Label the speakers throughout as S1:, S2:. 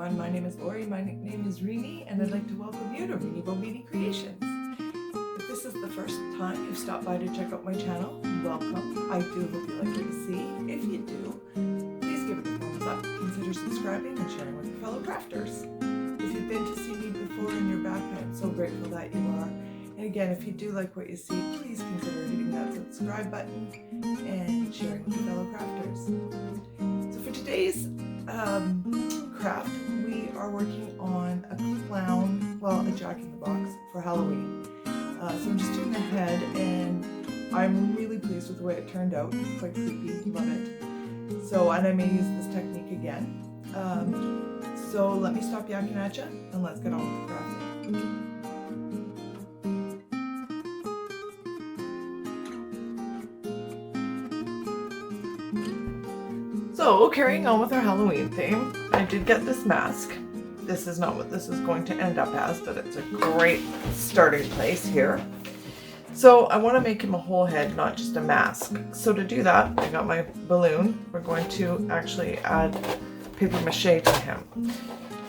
S1: everyone, my name is Lori, my nickname is Rini, and I'd like to welcome you to Rini Bombini Creations. If this is the first time you've stopped by to check out my channel, welcome. I do hope you like what you see. If you do, please give it a thumbs up, consider subscribing and sharing with your fellow crafters. If you've been to see me before and you're back, I'm so grateful that you are. And again, if you do like what you see, please consider hitting that subscribe button and sharing with your fellow crafters. So for today's craft, we are working on a clown, well, a Jack-in-the-Box for Halloween. So I'm just doing the head, and I'm really pleased with the way it turned out. It's quite creepy, love it. So, and I may use this technique again. So let me stop yakking at you, and let's get on with the crafting. So, carrying on with our Halloween theme, I did get this mask. This is not what this is going to end up as, but it's a great starting place here. So I want to make him a whole head, not just a mask. So to do that, I got my balloon. We're going to actually add paper mache to him.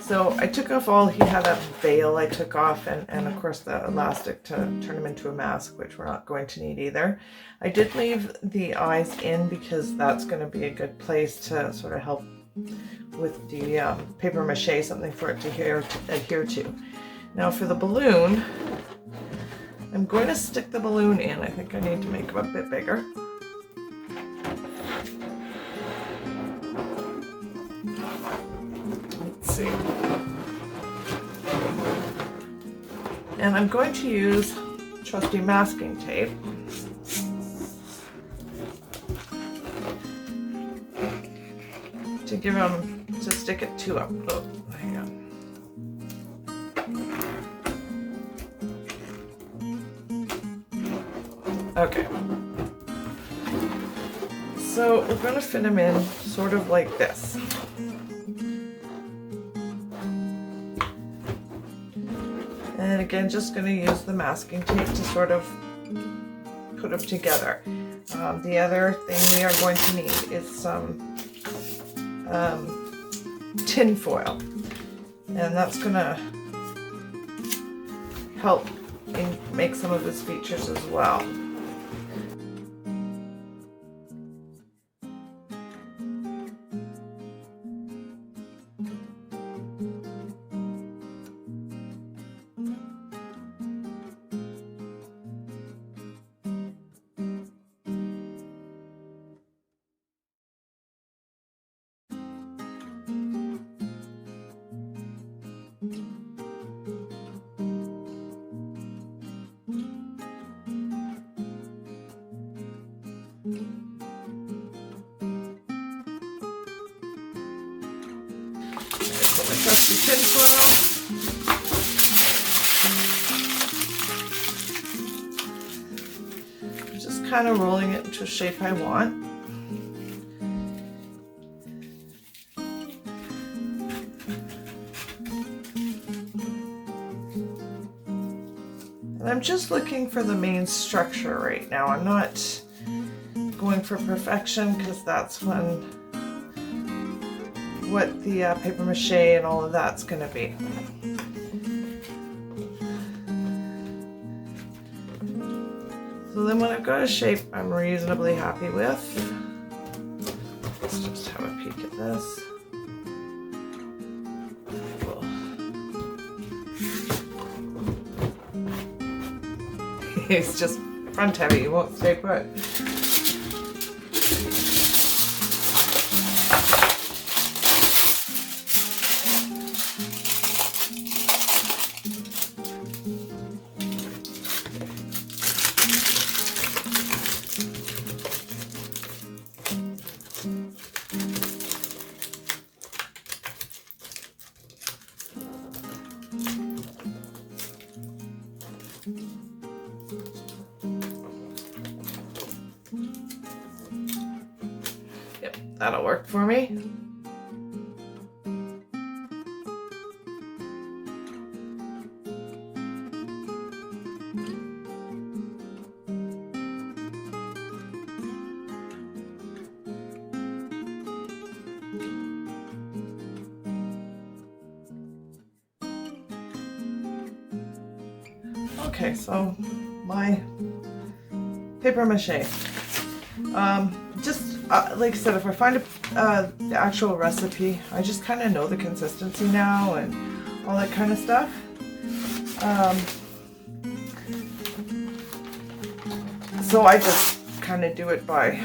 S1: So I took off all, he had a veil I took off, and of course the elastic to turn him into a mask, which we're not going to need either. I did leave the eyes in because that's going to be a good place to sort of help with the paper mache, something for it to adhere to. Now for the balloon, I'm going to stick the balloon in. I think I need to make him a bit bigger. Let's see. And I'm going to use trusty masking tape. To give him, to stick it to him. Oh, hang on. Okay. So we're going to fit him in sort of like this. And again, just going to use the masking tape to sort of put them together. The other thing we are going to need is some tin foil, and that's gonna help make some of his features as well. Put my trusty tin foil. I'm just kind of rolling it into a shape I want. And I'm just looking for the main structure right now. I'm not going for perfection because that's what the paper mache and all of that's going to be. So then when I've got a shape I'm reasonably happy with, let's just have a peek at this. Cool. It's just front heavy, you won't stay put. Yep, that'll work for me. Okay, so my paper mache. Just like I said, if I find the actual recipe, I just kind of know the consistency now and all that kind of stuff. So I just kind of do it by, I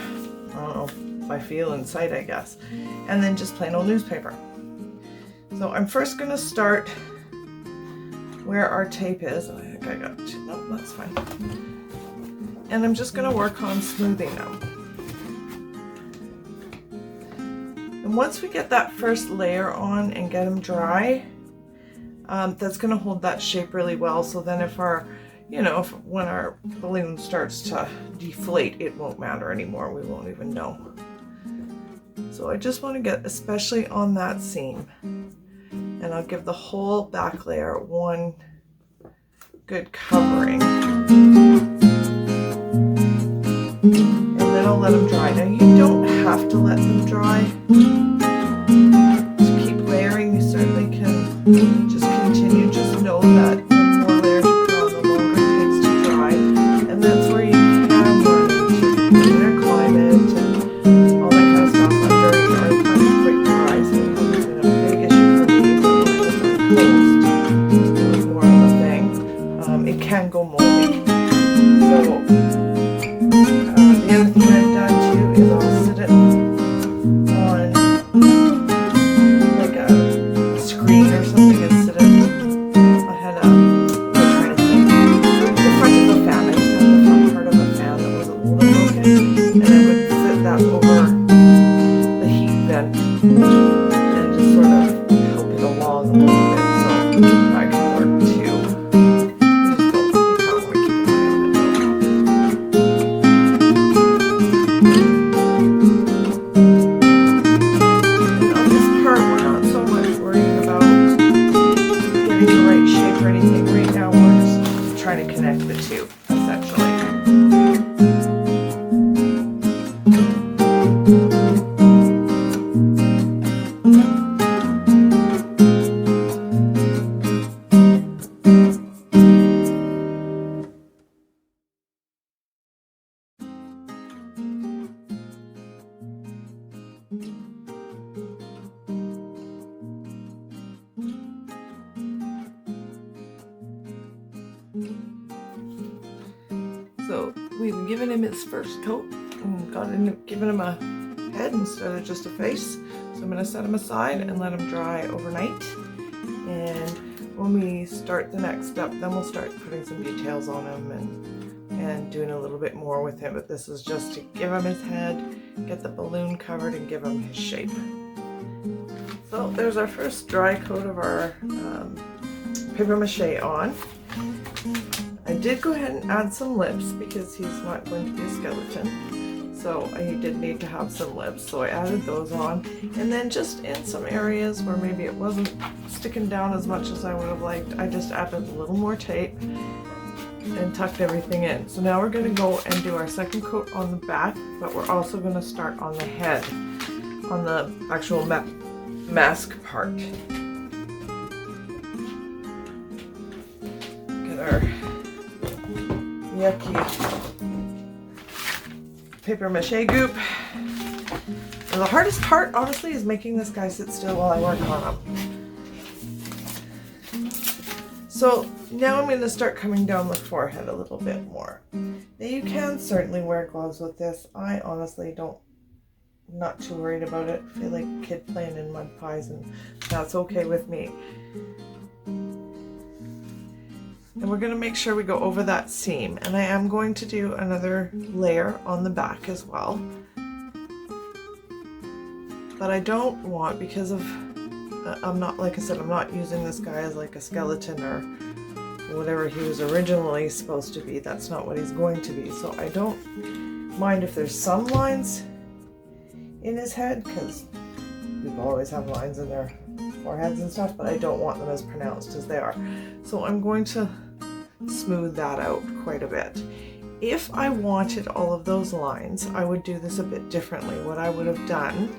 S1: don't know, by feel and sight, I guess. And then just plain old newspaper. So I'm first going to start where our tape is. I think I got two. Nope, that's fine. And I'm just going to work on smoothing them. And once we get that first layer on and get them dry, that's going to hold that shape really well. So then if our, when our balloon starts to deflate, it won't matter anymore. We won't even know. So I just want to get especially on that seam. And I'll give the whole back layer one good covering. And then I'll let them dry. Now you don't have to let them dry. To keep layering, you certainly can just continue. Just know that the more layers you put on, the longer it takes to dry. And that's where you can run into winter climate and all that kind of stuff. I'm quite dry, so it hasn't been a big issue for me. But when it was more of a thing, it can go moldy. So the other thing I've done too is I'll sit it on like a screen or something and sit it. I had I'm trying to think. The front of the fan. I used to have the front part of the fan that was a little bit broken, and I would sit that over the heat vent and just sort of help it along a little bit, so that can work too. You can't want to keep an eye on it though. And on this part, we're not so much worrying about getting the right shape or anything right now. We're just trying to connect the two, essentially. So we've given him his first coat and given him a head instead of just a face. So I'm going to set him aside and let him dry overnight. And when we start the next step, then we'll start putting some details on him and doing a little bit more with him. But this is just to give him his head, get the balloon covered, and give him his shape. So there's our first dry coat of our paper mache on. I did go ahead and add some lips because he's not going to be a skeleton. So he did need to have some lips, so I added those on. And then just in some areas where maybe it wasn't sticking down as much as I would have liked, I just added a little more tape and tucked everything in. So now we're going to go and do our second coat on the back, but we're also going to start on the head, on the actual mask part. Get our yucky paper mache goop. And the hardest part, honestly, is making this guy sit still while I work on him. So now I'm going to start coming down the forehead a little bit more. Now you can certainly wear gloves with this. I honestly not too worried about it. I feel like a kid playing in mud pies, and that's okay with me. And we're going to make sure we go over that seam. And I am going to do another layer on the back as well. But I don't want, because of, I'm not, like I said, I'm not using this guy as like a skeleton or whatever he was originally supposed to be. That's not what he's going to be. So I don't mind if there's some lines in his head, because people always have lines in their foreheads and stuff, but I don't want them as pronounced as they are. So I'm going to smooth that out quite a bit. If I wanted all of those lines, I would do this a bit differently. What I would have done,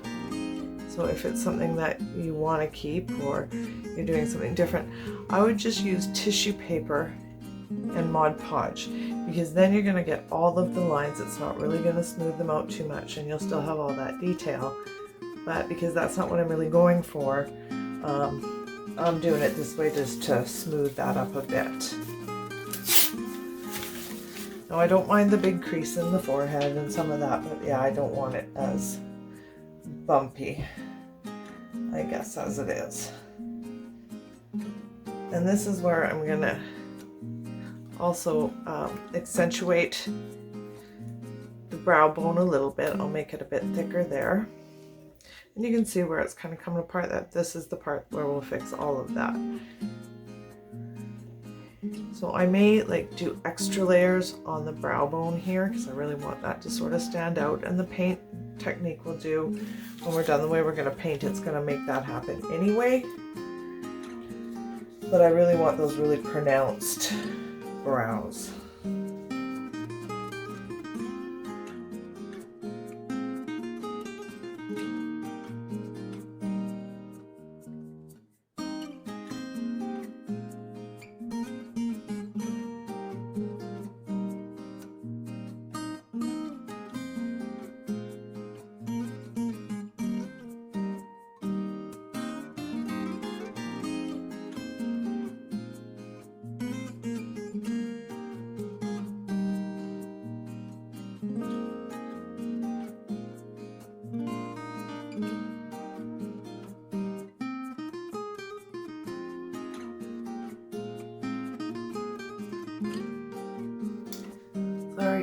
S1: so if it's something that you want to keep or you're doing something different, I would just use tissue paper and Mod Podge, because then you're going to get all of the lines. It's not really going to smooth them out too much, and you'll still have all that detail. But because that's not what I'm really going for, I'm doing it this way just to smooth that up a bit. Now I don't mind the big crease in the forehead and some of that, but yeah, I don't want it as bumpy, I guess, as it is. And this is where I'm gonna also accentuate the brow bone a little bit. I'll make it a bit thicker there. And you can see where it's kind of coming apart, that this is the part where we'll fix all of that. So I may like do extra layers on the brow bone here because I really want that to sort of stand out, and the paint technique we'll do when we're done. The way we're going to paint it's going to make that happen anyway, but I really want those really pronounced brows.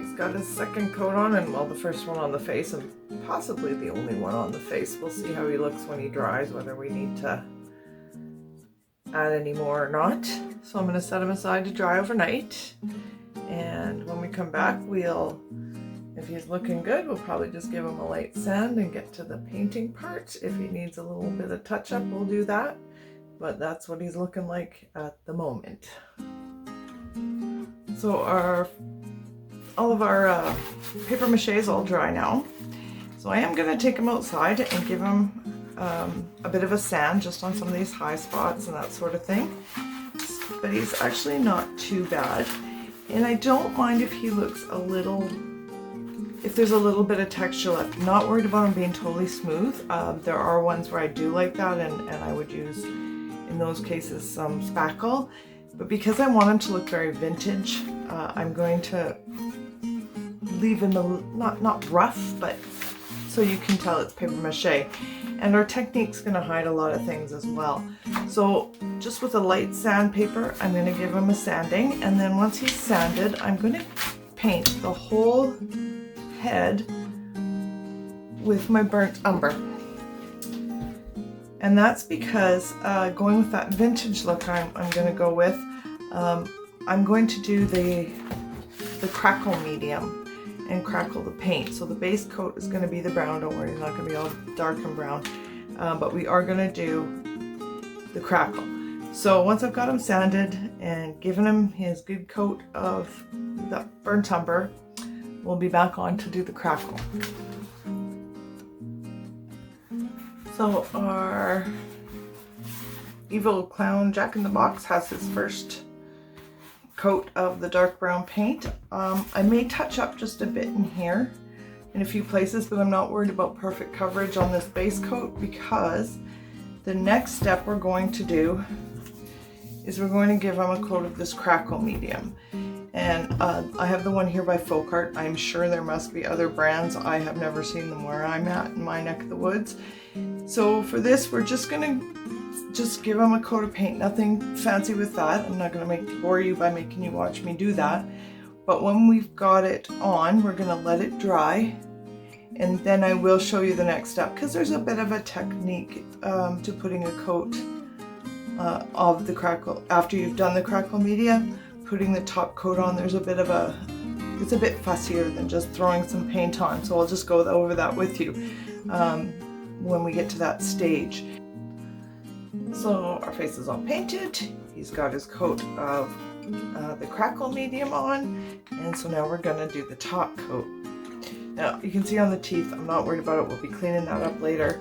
S1: He's got his second coat on, and well, the first one on the face and possibly the only one on the face. We'll see how he looks when he dries, whether we need to add any more or not. So I'm going to set him aside to dry overnight, and when we come back, if he's looking good, we'll probably just give him a light sand and get to the painting part. If he needs a little bit of touch up, we'll do that, but that's what he's looking like at the moment. So all of our paper mache is all dry now. So I am going to take him outside and give him a bit of a sand just on some of these high spots and that sort of thing. But he's actually not too bad. And I don't mind if he looks if there's a little bit of texture left. I'm not worried about him being totally smooth. There are ones where I do like that, and I would use, in those cases, some spackle. But because I want him to look very vintage, I'm going to leave him not rough, but so you can tell it's paper mache. And our technique's going to hide a lot of things as well. So just with a light sandpaper, I'm going to give him a sanding, and then once he's sanded, I'm going to paint the whole head with my burnt umber. And that's because going with that vintage look I'm going to go with, I'm going to do the crackle medium and crackle the paint. So the base coat is going to be the brown. Don't worry, it's not going to be all dark and brown, but we are going to do the crackle. So once I've got him sanded and given him his good coat of the burnt umber, we'll be back on to do the crackle. So our evil clown Jack in the Box has his first coat of the dark brown paint. I may touch up just a bit in here in a few places, but I'm not worried about perfect coverage on this base coat, because the next step we're going to do is we're going to give him a coat of this crackle medium. And I have the one here by Folk Art. I'm sure there must be other brands. I have never seen them where I'm at in my neck of the woods. So for this, we're just gonna give him a coat of paint. Nothing fancy with that. I'm not gonna bore you by making you watch me do that. But when we've got it on, we're gonna let it dry, and then I will show you the next step, because there's a bit of a technique to putting a coat of the crackle. After you've done the crackle media, putting the top coat on, it's a bit fussier than just throwing some paint on. So I'll just go over that with you when we get to that stage. So our face is all painted. He's got his coat of the crackle medium on, and so now we're gonna do the top coat. Now you can see on the teeth, I'm not worried about it. We'll be cleaning that up later.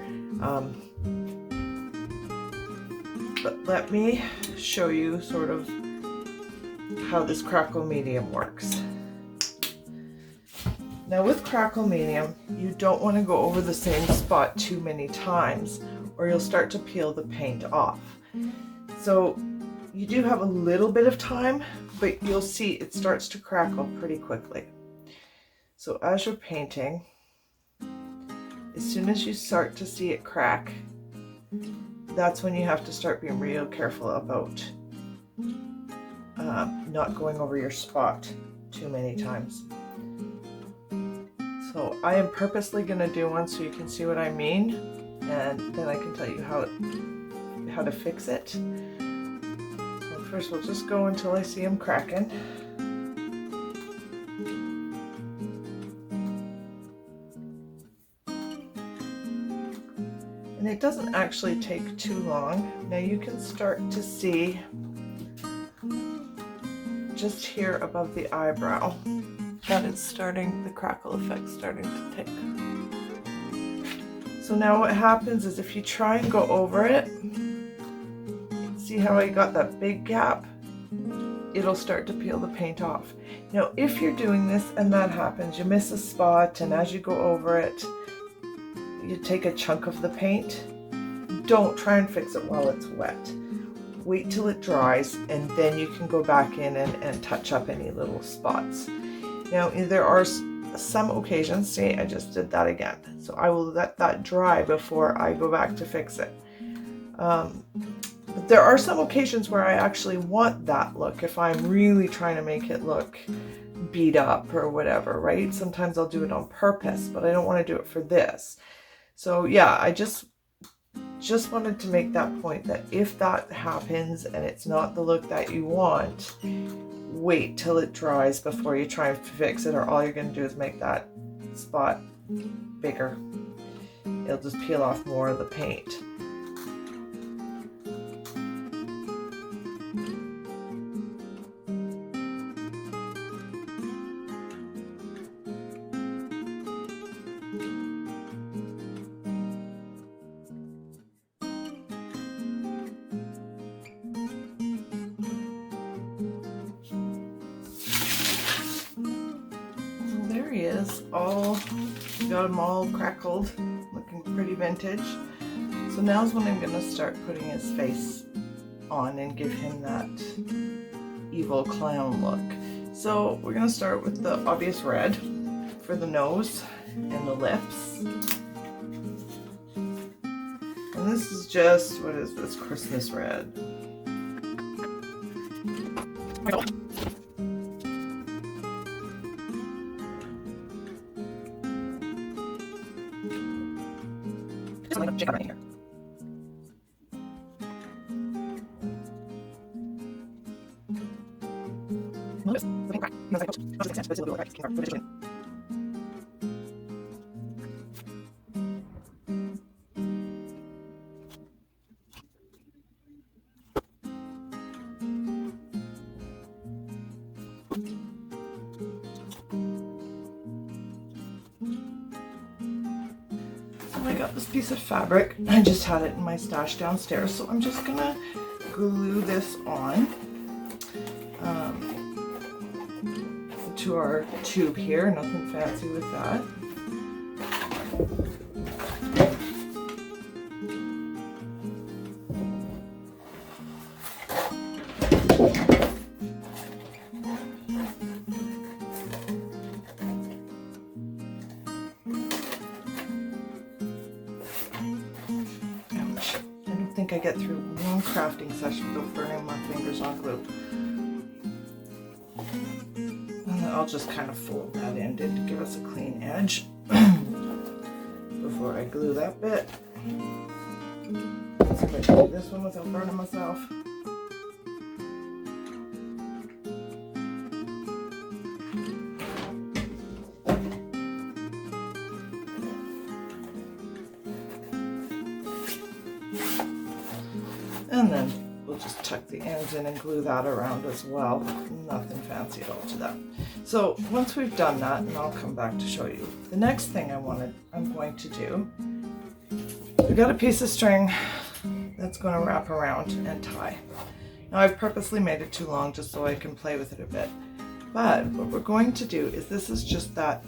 S1: But let me show you sort of how this crackle medium works. Now with crackle medium, you don't want to go over the same spot too many times or you'll start to peel the paint off. So you do have a little bit of time, but you'll see it starts to crackle pretty quickly. So as you're painting, as soon as you start to see it crack, that's when you have to start being real careful about not going over your spot too many times. So I am purposely going to do one so you can see what I mean, and then I can tell you how to fix it. So first we'll just go until I see them cracking. And it doesn't actually take too long. Now you can start to see just here above the eyebrow that it's starting, the crackle effect starting to take. So now what happens is if you try and go over it, see how I got that big gap? It'll start to peel the paint off. Now if you're doing this and that happens, you miss a spot, and as you go over it, you take a chunk of the paint, don't try and fix it while it's wet. Wait till it dries, and then you can go back in and touch up any little spots. Now there are some occasions, see I just did that again, so I will let that dry before I go back to fix it. But there are some occasions where I actually want that look if I'm really trying to make it look beat up or whatever, right? Sometimes I'll do it on purpose, but I don't want to do it for this. So yeah, I just wanted to make that point that if that happens and it's not the look that you want, wait till it dries before you try and fix it, or all you're going to do is make that spot bigger. It'll just peel off more of the paint. He is all got them all crackled, looking pretty vintage. So now's when I'm going to start putting his face on and give him that evil clown look. So we're going to start with the obvious red for the nose and the lips. And this is just, what is this, Christmas red. Check out right here. I got this piece of fabric. I just had it in my stash downstairs, so I'm just gonna glue this on to our tube here. Nothing fancy with that. I get through one crafting session without burning my fingers on glue. And then I'll just kind of fold that in to give us a clean edge before I glue that bit. Let's see if I can do this one without burning myself. And then we'll just tuck the ends in and glue that around as well. Nothing fancy at all to that. So once we've done that, and I'll come back to show you. The next thing I'm going to do, we've got a piece of string that's going to wrap around and tie. Now I've purposely made it too long just so I can play with it a bit. But what we're going to do is, this is just that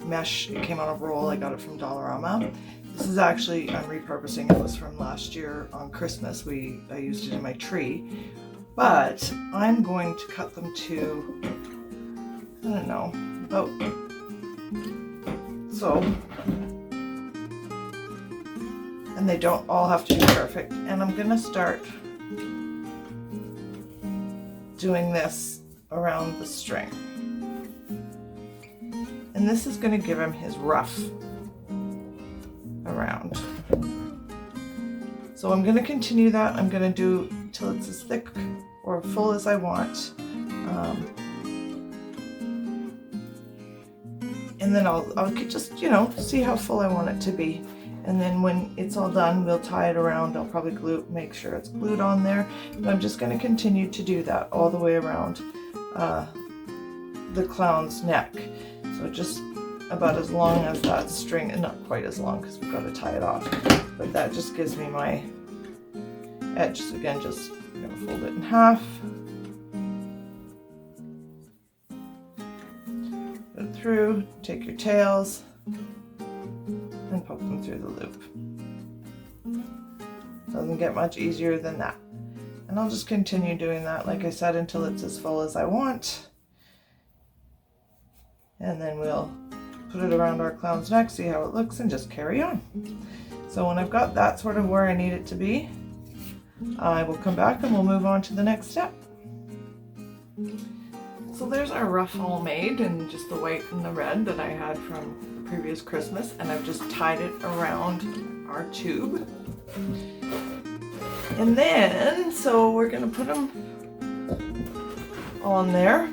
S1: mesh. It came on a roll. I got it from Dollarama. This is actually, I'm repurposing. It was from last year on Christmas. I used it in my tree. But I'm going to cut them to, I don't know, about so. And they don't all have to be perfect. And I'm going to start doing this around the string. And this is going to give him his ruff around. So I'm going to continue that. I'm going to do till it's as thick or full as I want. And then I'll just, see how full I want it to be. And then when it's all done, we'll tie it around. I'll probably make sure it's glued on there. But I'm just going to continue to do that all the way around the clown's neck. So just about as long as that string, and not quite as long because we've got to tie it off. But that just gives me my edge. So again, just I'm going to fold it in half. Put it through, take your tails, and poke them through the loop. Doesn't get much easier than that. And I'll just continue doing that, like I said, until it's as full as I want. And then we'll put it around our clown's neck, see how it looks, and just carry on. So when I've got that sort of where I need it to be, I will come back and we'll move on to the next step. So there's our ruff all made, and just the white and the red that I had from the previous Christmas, and I've just tied it around our tube. And then, so we're gonna put them on there.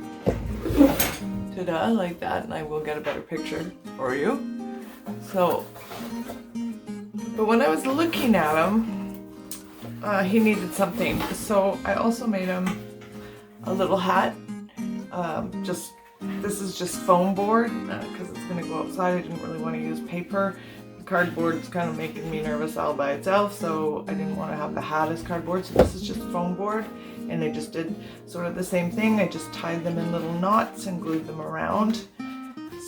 S1: Ta-da, like that, and I will get a better picture for you. So, but when I was looking at him, he needed something. So I also made him a little hat. This is just foam board because it's going to go outside. I didn't really want to use paper. The cardboard is kind of making me nervous all by itself, so I didn't want to have the hat as cardboard. So this is just foam board, and I just did sort of the same thing. I just tied them in little knots and glued them around.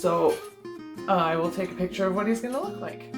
S1: So I will take a picture of what he's going to look like.